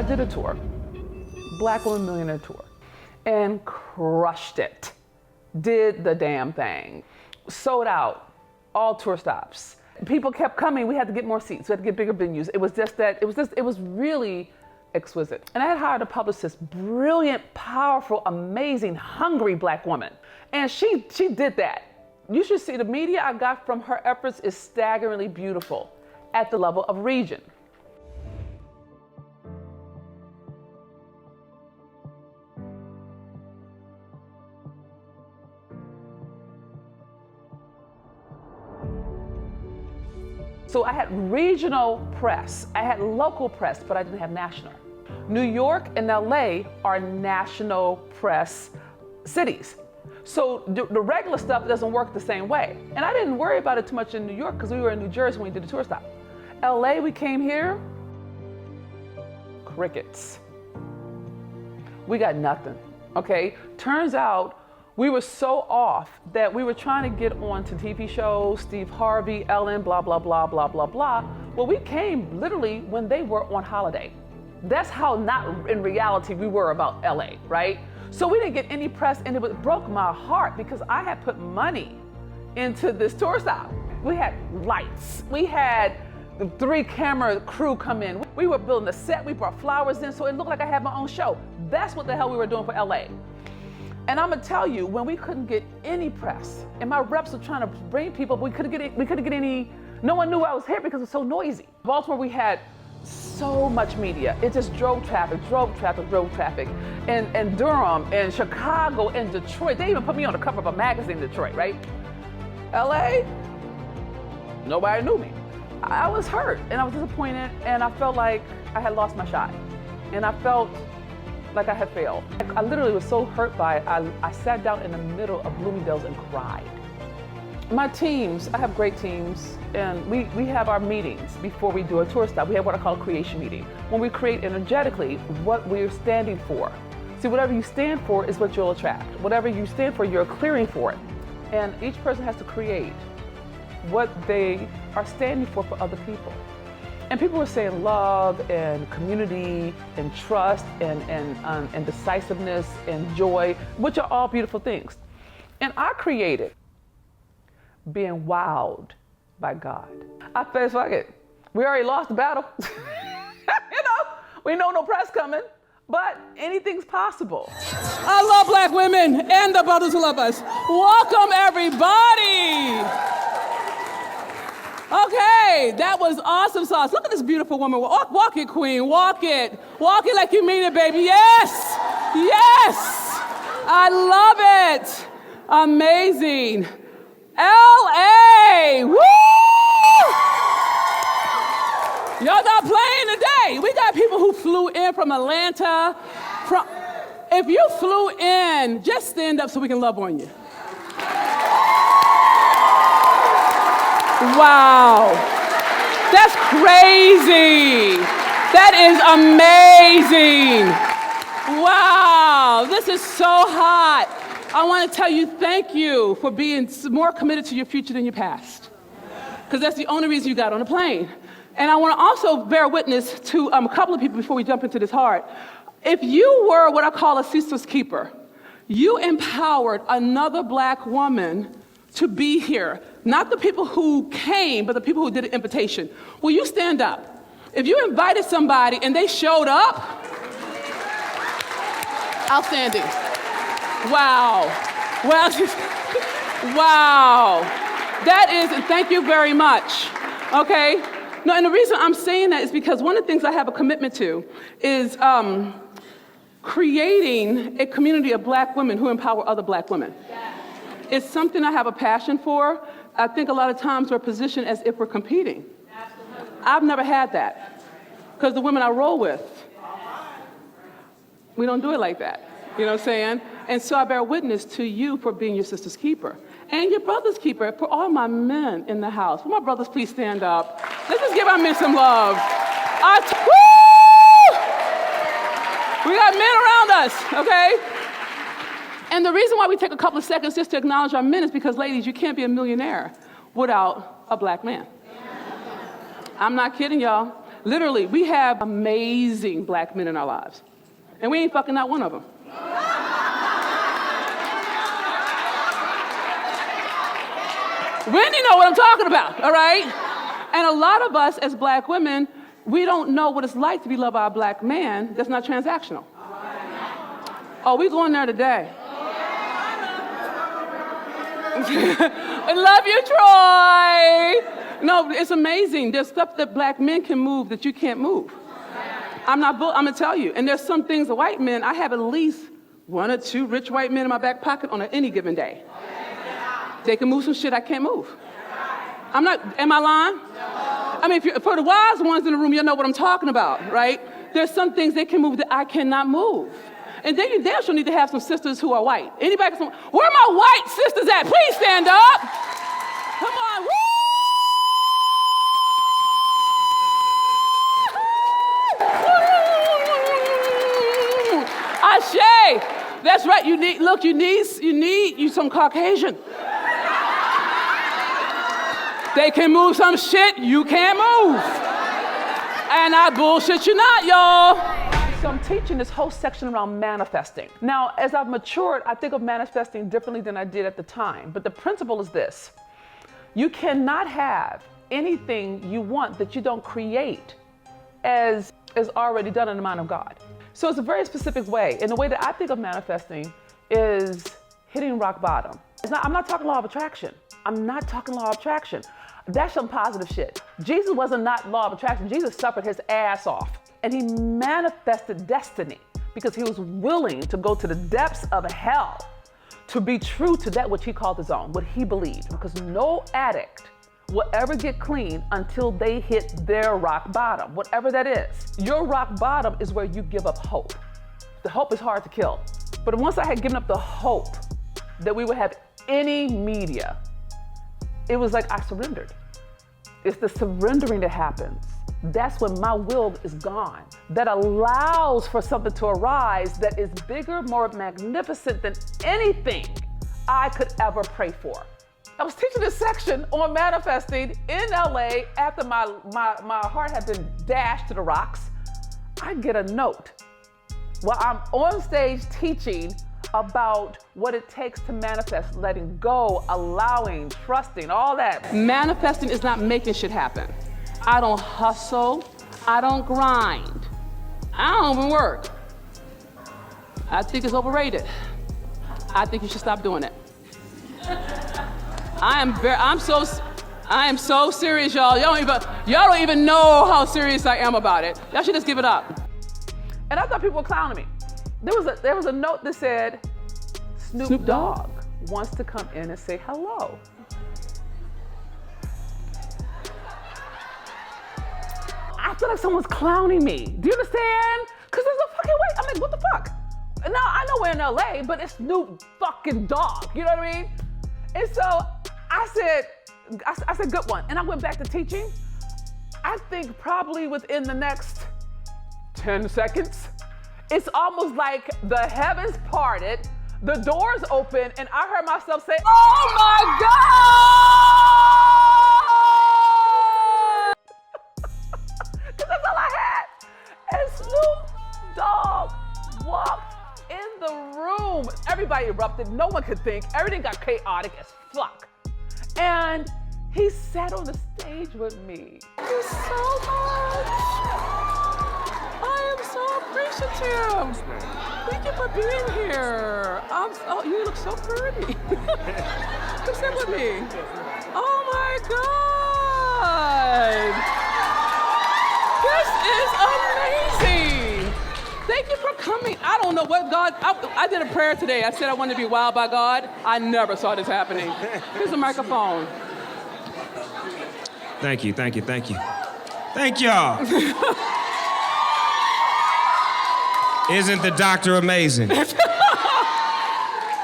I did a tour, Black Woman Millionaire tour, and crushed it. Did the damn thing. Sold out all tour stops. People kept coming. We had to get more seats. We had to get bigger venues. It was really exquisite. And I had hired a publicist, brilliant, powerful, amazing, hungry Black woman. And she did that. You should see the media I got from her efforts is staggeringly beautiful at the level of region. So I had regional press, I had local press, but I didn't have national. New York and LA are national press cities. So the regular stuff doesn't work the same way. And I didn't worry about it too much in New York because we were in New Jersey when we did the tour stop. LA, we came here, crickets. We got nothing, okay? Turns out we were so off that we were trying to get on to TV shows, Steve Harvey, Ellen, blah, blah, blah, blah, blah, blah. Well, we came literally when they were on holiday. That's how not in reality we were about LA, right? So we didn't get any press, and it broke my heart because I had put money into this tour stop. We had lights, we had the 3-camera crew come in. We were building a set, we brought flowers in, so it looked like I had my own show. That's what the hell we were doing for LA. And I'm gonna tell you, when we couldn't get any press, and my reps were trying to bring people, we couldn't get any, no one knew I was here because it was so noisy. Baltimore, we had so much media. It just drove traffic. And Durham, and Chicago, and Detroit. They even put me on the cover of a magazine in Detroit, right? LA, nobody knew me. I was hurt, and I was disappointed, and I felt like I had lost my shot. And I felt like I had failed. I literally was so hurt by it, I sat down in the middle of Bloomingdale's and cried. My teams, I have great teams, and we have our meetings before we do a tour stop. We have what I call a creation meeting, when we create energetically what we're standing for. See, whatever you stand for is what you'll attract. Whatever you stand for, you're clearing for it. And each person has to create what they are standing for other people. And people were saying love and community and trust and decisiveness and joy, which are all beautiful things. And I created being wowed by God. I said, fuck it. We already lost the battle. We know no press coming, but anything's possible. I love Black women and the brothers who love us. Welcome, everybody. Okay, that was awesome sauce. Look at this beautiful woman. Walk it, queen, walk it. Walk it like you mean it, baby. Yes, yes. I love it. Amazing. LA, woo! Y'all not playing today. We got people who flew in from Atlanta. If you flew in, just stand up so we can love on you. Wow, that's crazy. That is amazing. Wow, this is so hot. I want to tell you thank you for being more committed to your future than your past, because that's the only reason you got on a plane. And I want to also bear witness to a couple of people before we jump into this heart. If you were what I call a ceaseless keeper, you empowered another Black woman to be here. Not the people who came, but the people who did an invitation. Will you stand up? If you invited somebody and they showed up, outstanding. Wow. Well, wow. That is, and thank you very much. Okay? No, and the reason I'm saying that is because one of the things I have a commitment to is creating a community of Black women who empower other Black women. It's something I have a passion for. I think a lot of times we're positioned as if we're competing. I've never had that, because the women I roll with, we don't do it like that. You know what I'm saying? And so I bear witness to you for being your sister's keeper and your brother's keeper. For all my men in the house, will my brothers please stand up? Let's just give our men some love. Woo! We got men around us, okay? And the reason why we take a couple of seconds just to acknowledge our men is because, ladies, you can't be a millionaire without a Black man. I'm not kidding, y'all. Literally, we have amazing black men in our lives. And we ain't fucking not one of them. Wendy know what I'm talking about, all right? And a lot of us as black women, we don't know what it's like to be loved by a black man that's not transactional. Oh, we going there today. I love you, Troy. No, it's amazing. There's stuff that black men can move that you can't move. I'm gonna tell you. And there's some things, the white men, I have at least 1 or 2 rich white men in my back pocket on any given day. They can move some shit I can't move. Am I lying? I mean, for the wise ones in the room, you'll know what I'm talking about, right? There's some things they can move that I cannot move. And then you damn sure need to have some sisters who are white. Anybody, where are my white sisters at? Please stand up. Come on, woo! Ashe, that's right. You need some Caucasian. They can move some shit you can't move. And I bullshit you not, y'all. So I'm teaching this whole section around manifesting. Now, as I've matured, I think of manifesting differently than I did at the time. But the principle is this. You cannot have anything you want that you don't create as is already done in the mind of God. So it's a very specific way. And the way that I think of manifesting is hitting rock bottom. I'm not talking law of attraction. I'm not talking law of attraction. That's some positive shit. Jesus wasn't not law of attraction. Jesus suffered his ass off. And he manifested destiny because he was willing to go to the depths of hell to be true to that which he called his own, what he believed. Because no addict will ever get clean until they hit their rock bottom, whatever that is. Your rock bottom is where you give up hope. The hope is hard to kill. But once I had given up the hope that we would have any media, it was like I surrendered. It's the surrendering that happens. That's when my will is gone. That allows for something to arise that is bigger, more magnificent than anything I could ever pray for. I was teaching this section on manifesting in LA after my heart had been dashed to the rocks. I get a note while I'm on stage teaching about what it takes to manifest, letting go, allowing, trusting, all that. Manifesting is not making shit happen. I don't hustle. I don't grind. I don't even work. I think it's overrated. I think you should stop doing it. I am so serious, y'all. Y'all don't even know how serious I am about it. Y'all should just give it up. And I thought people were clowning me. There was a note that said, Snoop Dogg wants to come in and say hello. I feel like someone's clowning me. Do you understand? Because there's no fucking way. I'm like, what the fuck? Now, I know we're in LA, but it's Snoop fucking Dogg. You know what I mean? And so I said, good one. And I went back to teaching. I think probably within the next 10 seconds, it's almost like the heavens parted, the doors open, and I heard myself say, oh my God! Because that's all I had. And Snoop Dogg walked in the room. Everybody erupted. No one could think. Everything got chaotic as fuck. And he sat on the stage with me. Thank you so much. I am so appreciative. Thank you for being here. You look so pretty. Come sit with me. Oh my God. This is amazing. Thank you for coming. I don't know what God, I did a prayer today. I said I wanted to be wowed by God. I never saw this happening. Here's a microphone. Thank you, thank you, thank you. Thank y'all. Isn't the doctor amazing?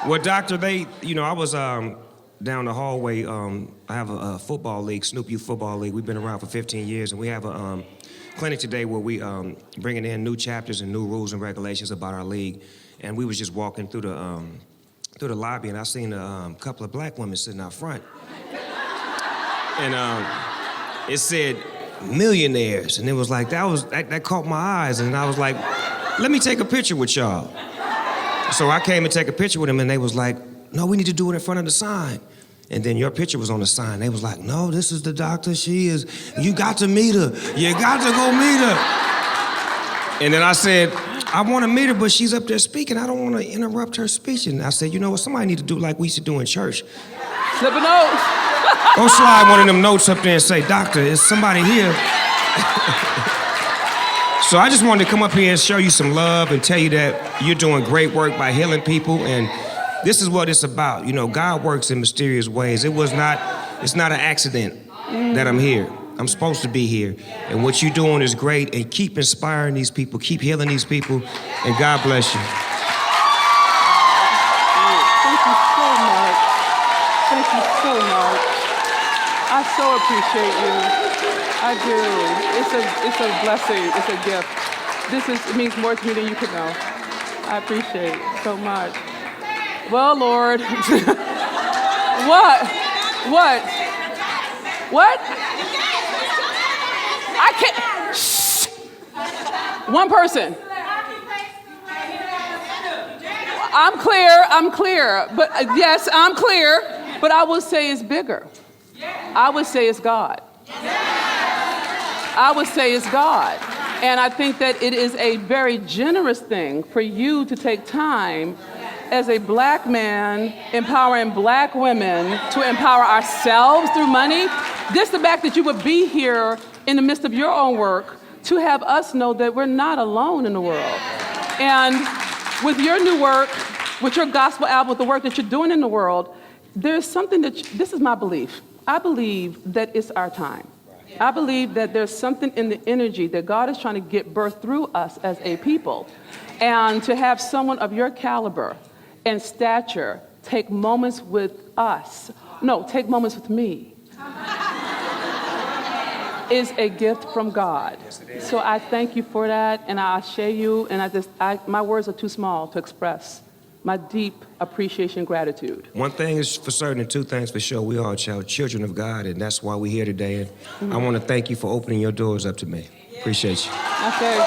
Well, doctor, I was down the hallway. I have a football league, Snoop Youth Football League. We've been around for 15 years, and we have a clinic today where we bringing in new chapters and new rules and regulations about our league. And we was just walking through the lobby, and I seen a couple of black women sitting out front. And it said, millionaires. And it was like, that caught my eyes. And I was like, let me take a picture with y'all. So I came and take a picture with them, and they was like, no, we need to do it in front of the sign. And then your picture was on the sign. They was like, no, this is the doctor. She is, you got to meet her. You got to go meet her. And then I said, I want to meet her, but she's up there speaking. I don't want to interrupt her speech. And I said, you know what, somebody need to do like we used to do in church. Slip a note. Go slide one of them notes up there and say, doctor, is somebody here? So I just wanted to come up here and show you some love and tell you that you're doing great work by healing people. And this is what it's about. You know, God works in mysterious ways. It's not an accident that I'm here. I'm supposed to be here. And what you're doing is great. And keep inspiring these people, keep healing these people, and God bless you. Thank you so much. Thank you so much. I so appreciate you. I do. It's a blessing. It's a gift. It means more to me than you could know. I appreciate it so much. Well, Lord. What? I can't. Shh. One person. I'm clear. But yes, I'm clear. But I would say it's bigger. I would say it's God. I would say it's God. And I think that it is a very generous thing for you to take time as a black man empowering black women to empower ourselves through money. Just the fact that you would be here in the midst of your own work to have us know that we're not alone in the world. And with your new work, with your gospel album, with the work that you're doing in the world, there's something this is my belief. I believe that it's our time. I believe that there's something in the energy that God is trying to get birthed through us as a people. And to have someone of your caliber and stature take moments with me is a gift from God. So I thank you for that, and I share you, and my words are too small to express my deep appreciation and gratitude. One thing is for certain and two things for sure. We are children of God, and that's why we're here today. And I want to thank you for opening your doors up to me. Appreciate you. Okay.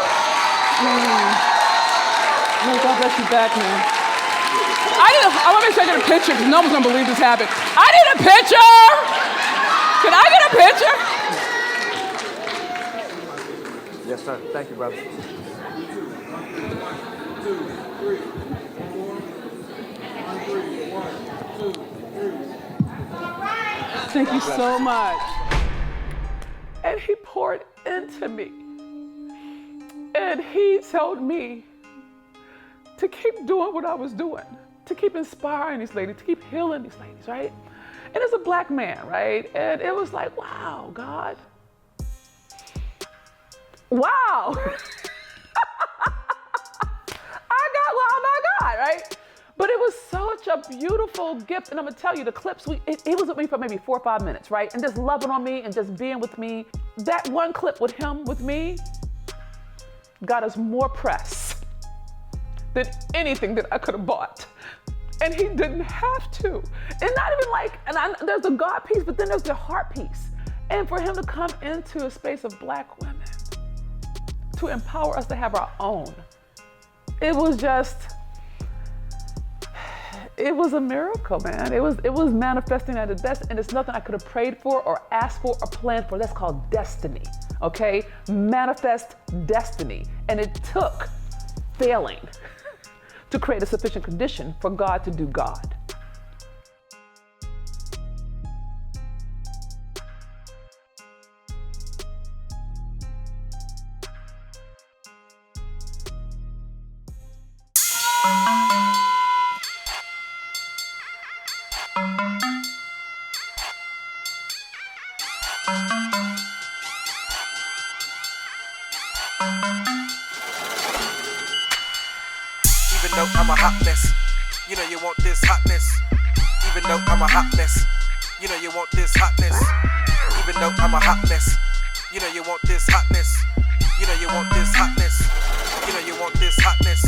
God bless you back, man. I want to make sure I get a picture because no one's going to believe this happened. I need a picture! Can I get a picture? Yes, sir. Thank you, brother. 1, 2, 3. Thank you so much. And he poured into me. And he told me to keep doing what I was doing, to keep inspiring these ladies, to keep healing these ladies, right? And as a black man, right? And it was like, wow, God. Wow. I got, right? But it was such a beautiful gift. And I'm gonna tell you, the clips, he was with me for maybe 4 or 5 minutes, right? And just loving on me and just being with me. That one clip with him, with me, got us more press than anything that I could have bought. And he didn't have to. And not even like, there's the God piece, but then there's the heart piece. And for him to come into a space of black women, to empower us to have our own, it was a miracle, man. It was manifesting at its best, and it's nothing I could have prayed for or asked for or planned for. That's called destiny, okay? Manifest destiny. And it took failing to create a sufficient condition for God to do God. Even though I'm a hot mess, you know you want this hotness. Even though I'm a hot mess, you know you want this hotness. Even though I'm a hot mess, you know you want this hotness. You know you want this hotness. You know you want this hotness.